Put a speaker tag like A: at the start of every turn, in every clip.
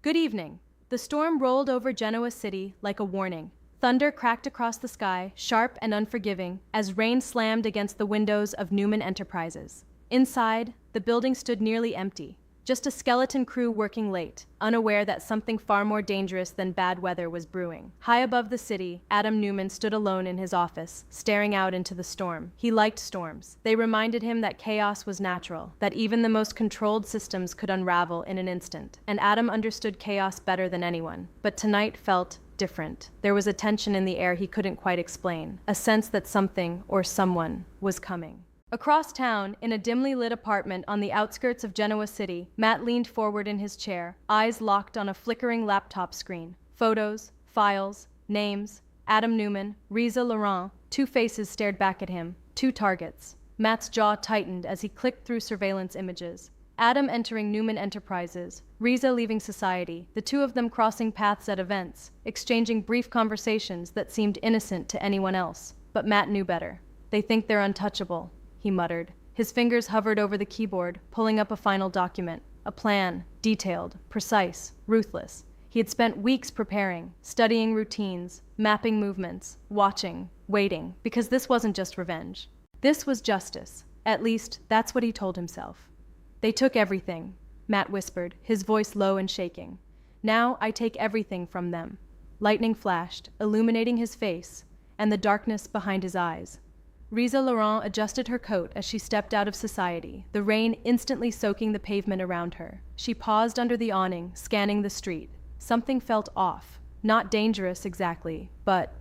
A: Good evening. The storm rolled over Genoa City like a warning. Thunder cracked across the sky, sharp and unforgiving, as rain slammed against the windows of Newman Enterprises. Inside, the building stood nearly empty. Just a skeleton crew working late, unaware that something far more dangerous than bad weather was brewing. High above the city, Adam Newman stood alone in his office, staring out into the storm. He liked storms. They reminded him that chaos was natural, that even the most controlled systems could unravel in an instant. And Adam understood chaos better than anyone. But tonight felt different. There was a tension in the air he couldn't quite explain, a sense that something or someone was coming. Across town, in a dimly lit apartment on the outskirts of Genoa City, Matt leaned forward in his chair, eyes locked on a flickering laptop screen. Photos, files, names. Adam Newman, Riza Laurent. Two faces stared back at him. Two targets. Matt's jaw tightened as he clicked through surveillance images. Adam entering Newman Enterprises, Riza leaving society, the two of them crossing paths at events, exchanging brief conversations that seemed innocent to anyone else. But Matt knew better. They think they're untouchable, he muttered. His fingers hovered over the keyboard, pulling up a final document. A plan, detailed, precise, ruthless. He had spent weeks preparing, studying routines, mapping movements, watching, waiting, because this wasn't just revenge. This was justice. At least, that's what he told himself. They took everything, Matt whispered, his voice low and shaking. Now I take everything from them. Lightning flashed, illuminating his face, and the darkness behind his eyes. Riza Laurent adjusted her coat as she stepped out of society, the rain instantly soaking the pavement around her. She paused under the awning, scanning the street. Something felt off. Not dangerous exactly, but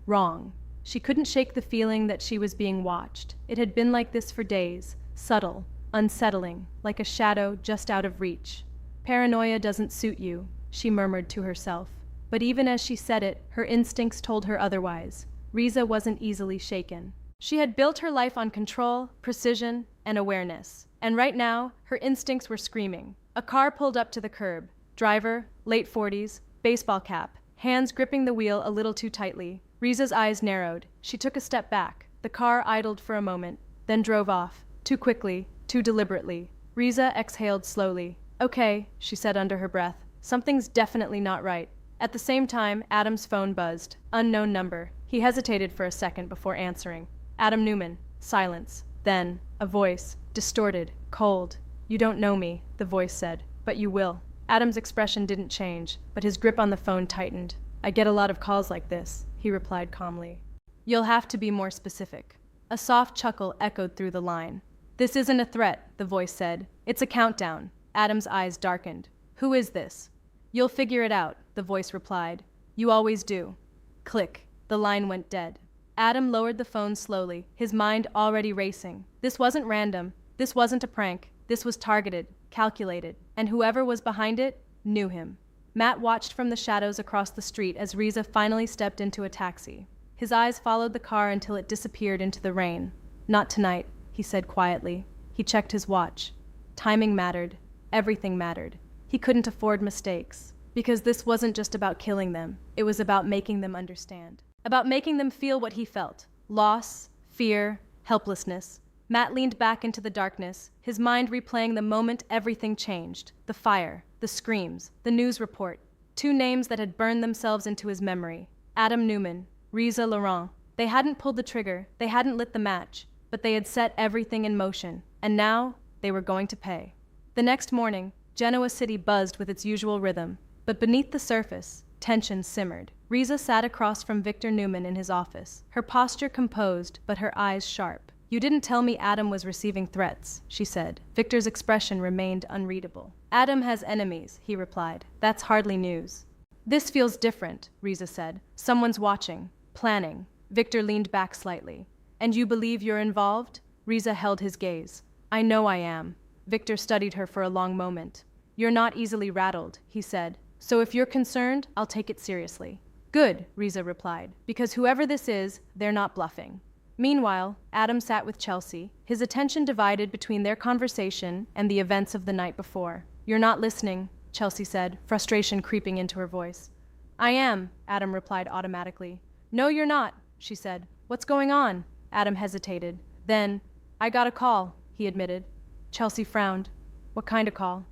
A: wrong. She couldn't shake the feeling that she was being watched. It had been like this for days, subtle, unsettling, like a shadow just out of reach. Paranoia doesn't suit you, she murmured to herself. But even as she said it, her instincts told her otherwise. Riza wasn't easily shaken. She had built her life on control, precision, and awareness. And right now, her instincts were screaming. A car pulled up to the curb. Driver, late 40s, baseball cap, hands gripping the wheel a little too tightly. Riza's eyes narrowed. She took a step back. The car idled for a moment, then drove off. Too quickly, too deliberately. Riza exhaled slowly. Okay, she said under her breath. Something's definitely not right. At the same time, Adam's phone buzzed. Unknown number. He hesitated for a second before answering. Adam Newman. Silence. Then, a voice. Distorted. Cold. You don't know me, the voice said. But you will. Adam's expression didn't change, but his grip on the phone tightened. I get a lot of calls like this, he replied calmly. You'll have to be more specific. A soft chuckle echoed through the line. This isn't a threat, the voice said. It's a countdown. Adam's eyes darkened. Who is this? You'll figure it out, the voice replied. You always do. Click. The line went dead. Adam lowered the phone slowly, his mind already racing. This wasn't random. This wasn't a prank. This was targeted, calculated, and whoever was behind it knew him. Matt watched from the shadows across the street as Riza finally stepped into a taxi. His eyes followed the car until it disappeared into the rain. Not tonight, he said quietly. He checked his watch. Timing mattered. Everything mattered. He couldn't afford mistakes. Because this wasn't just about killing them. It was about making them understand. About making them feel what he felt. Loss, fear, helplessness. Matt leaned back into the darkness, his mind replaying the moment everything changed. The fire, the screams, the news report. Two names that had burned themselves into his memory. Adam Newman, Riza Laurent. They hadn't pulled the trigger, they hadn't lit the match, but they had set everything in motion. And now, they were going to pay. The next morning, Genoa City buzzed with its usual rhythm. But beneath the surface, tension simmered. Riza sat across from Victor Newman in his office, her posture composed but her eyes sharp. You didn't tell me Adam was receiving threats, she said. Victor's expression remained unreadable. Adam has enemies, he replied. That's hardly news. This feels different, Riza said. Someone's watching, planning. Victor leaned back slightly. And you believe you're involved? Riza held his gaze. I know I am. Victor studied her for a long moment. You're not easily rattled, he said. So if you're concerned, I'll take it seriously. Good, Riza replied, because whoever this is, they're not bluffing. Meanwhile, Adam sat with Chelsea, his attention divided between their conversation and the events of the night before. You're not listening, Chelsea said, frustration creeping into her voice. I am, Adam replied automatically. No, you're not, she said. What's going on? Adam hesitated. Then, I got a call, he admitted. Chelsea frowned. What kind of call?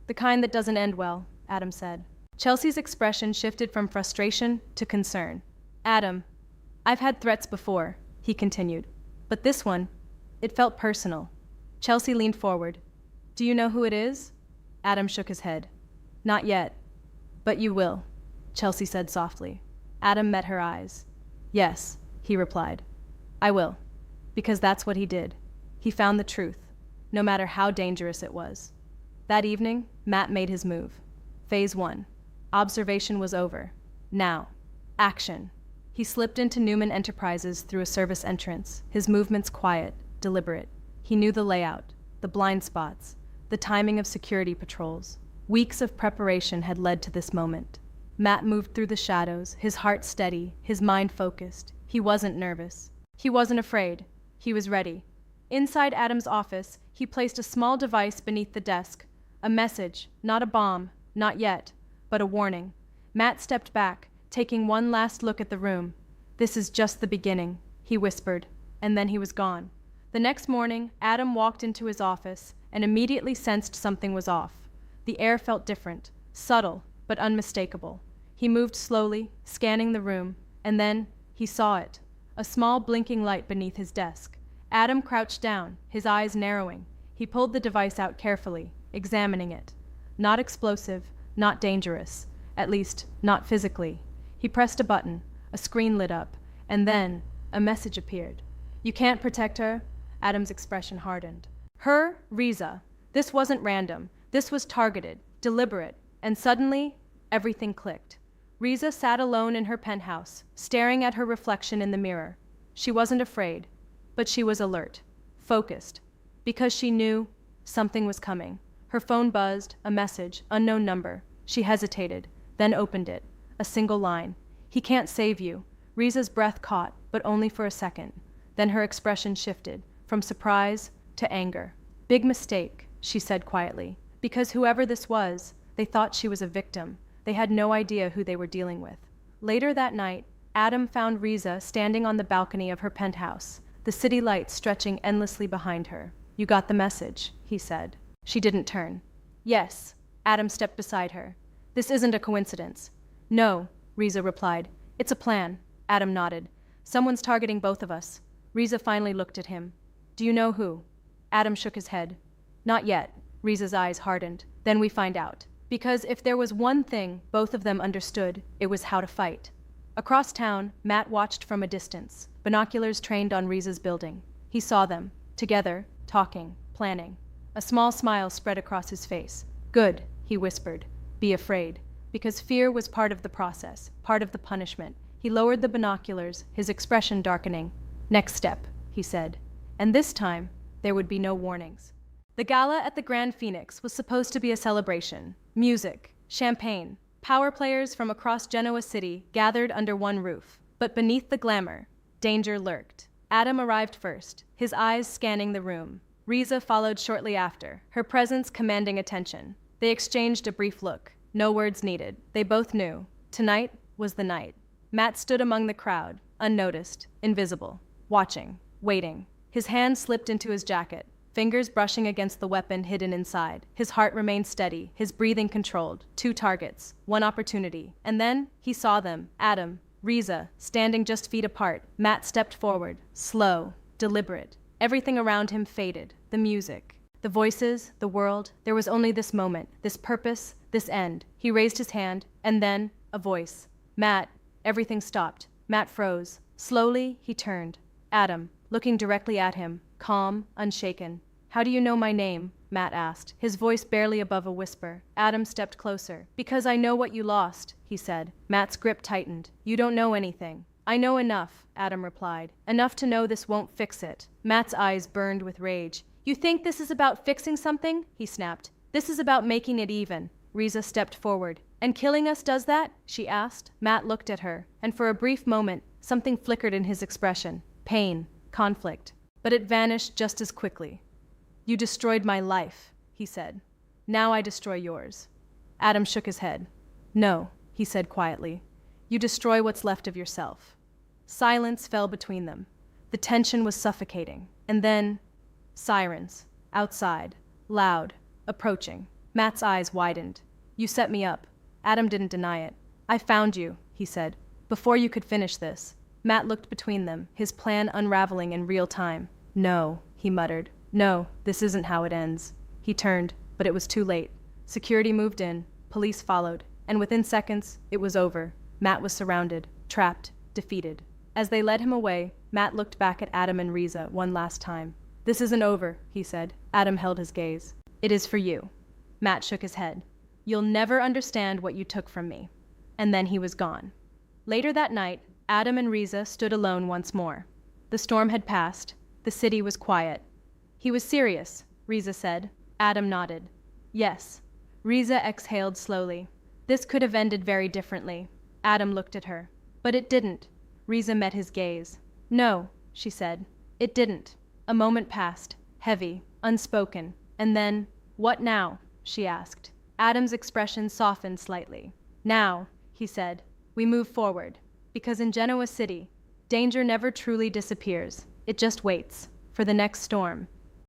A: The kind that doesn't end well, Adam said. Chelsea's expression shifted from frustration to concern. Adam, I've had threats before, he continued. But this one, it felt personal. Chelsea leaned forward. Do you know who it is? Adam shook his head. Not yet. But you will, Chelsea said softly. Adam met her eyes. Yes, he replied. I will. Because that's what he did. He found the truth, no matter how dangerous it was. That evening, Matt made his move. Phase 1. Observation was over. Now, action. He slipped into Newman Enterprises through a service entrance, his movements quiet, deliberate. He knew the layout, the blind spots, the timing of security patrols. Weeks of preparation had led to this moment. Matt moved through the shadows, his heart steady, his mind focused. He wasn't nervous. He wasn't afraid. He was ready. Inside Adam's office, he placed a small device beneath the desk. A message, not a bomb, not yet, but a warning. Matt stepped back, taking one last look at the room. This is just the beginning, he whispered, and then he was gone. The next morning, Adam walked into his office and immediately sensed something was off. The air felt different, subtle, but unmistakable. He moved slowly, scanning the room, and then he saw it, a small blinking light beneath his desk. Adam crouched down, his eyes narrowing. He pulled the device out carefully, examining it. Not explosive, not dangerous, at least not physically. He pressed a button, a screen lit up, and then a message appeared. You can't protect her? Adam's expression hardened. Her, Riza. This wasn't random. This was targeted, deliberate, and suddenly, everything clicked. Riza sat alone in her penthouse, staring at her reflection in the mirror. She wasn't afraid, but she was alert, focused, because she knew something was coming. Her phone buzzed, a message, unknown number. She hesitated, then opened it. A single line. He can't save you. Riza's breath caught, but only for a second. Then her expression shifted, from surprise to anger. Big mistake, she said quietly. Because whoever this was, they thought she was a victim. They had no idea who they were dealing with. Later that night, Adam found Riza standing on the balcony of her penthouse, the city lights stretching endlessly behind her. You got the message, he said. She didn't turn. Yes, Adam stepped beside her. This isn't a coincidence. No, Riza replied. It's a plan. Adam nodded. Someone's targeting both of us. Riza finally looked at him. Do you know who? Adam shook his head. Not yet. Riza's eyes hardened. Then we find out. Because if there was one thing both of them understood, it was how to fight. Across town, Matt watched from a distance, binoculars trained on Riza's building. He saw them, together, talking, planning. A small smile spread across his face. Good, he whispered. Be afraid. Because fear was part of the process, part of the punishment. He lowered the binoculars, his expression darkening. Next step, he said. And this time, there would be no warnings. The gala at the Grand Phoenix was supposed to be a celebration. Music, champagne, power players from across Genoa City gathered under one roof. But beneath the glamour, danger lurked. Adam arrived first, his eyes scanning the room. Riza followed shortly after, her presence commanding attention. They exchanged a brief look. No words needed. They both knew. Tonight was the night. Matt stood among the crowd, unnoticed, invisible, watching, waiting. His hand slipped into his jacket, fingers brushing against the weapon hidden inside. His heart remained steady, his breathing controlled. 2 targets, 1 opportunity. And then he saw them, Adam, Riza, standing just feet apart. Matt stepped forward, slow, deliberate. Everything around him faded. The music, the voices, the world. There was only this moment, this purpose, this end. He raised his hand, and then a voice. Matt. Everything stopped. Matt froze. Slowly, he turned. Adam, looking directly at him, calm, unshaken. How do you know my name? Matt asked, his voice barely above a whisper. Adam stepped closer. Because I know what you lost, he said. Matt's grip tightened. You don't know anything. I know enough, Adam replied. Enough to know this won't fix it. Matt's eyes burned with rage. You think this is about fixing something? He snapped. This is about making it even. Riza stepped forward. And killing us does that? She asked. Matt looked at her, and for a brief moment, something flickered in his expression. Pain, conflict. But it vanished just as quickly. You destroyed my life, he said. Now I destroy yours. Adam shook his head. No, he said quietly. You destroy what's left of yourself. Silence fell between them. The tension was suffocating. And then, sirens. Outside. Loud. Approaching. Matt's eyes widened. You set me up. Adam didn't deny it. I found you, he said, before you could finish this. Matt looked between them, his plan unraveling in real time. No, he muttered. No, this isn't how it ends. He turned, but it was too late. Security moved in, police followed, and within seconds, it was over. Matt was surrounded, trapped, defeated. As they led him away, Matt looked back at Adam and Riza one last time. This isn't over, he said. Adam held his gaze. It is for you. Matt shook his head. You'll never understand what you took from me. And then he was gone. Later that night, Adam and Riza stood alone once more. The storm had passed. The city was quiet. He was serious, Riza said. Adam nodded. Yes. Riza exhaled slowly. This could have ended very differently. Adam looked at her. But it didn't. Riza met his gaze. No, she said. It didn't. A moment passed, heavy, unspoken, and then, what now? She asked. Adam's expression softened slightly. Now, he said, we move forward, because in Genoa City, danger never truly disappears. It just waits for the next storm.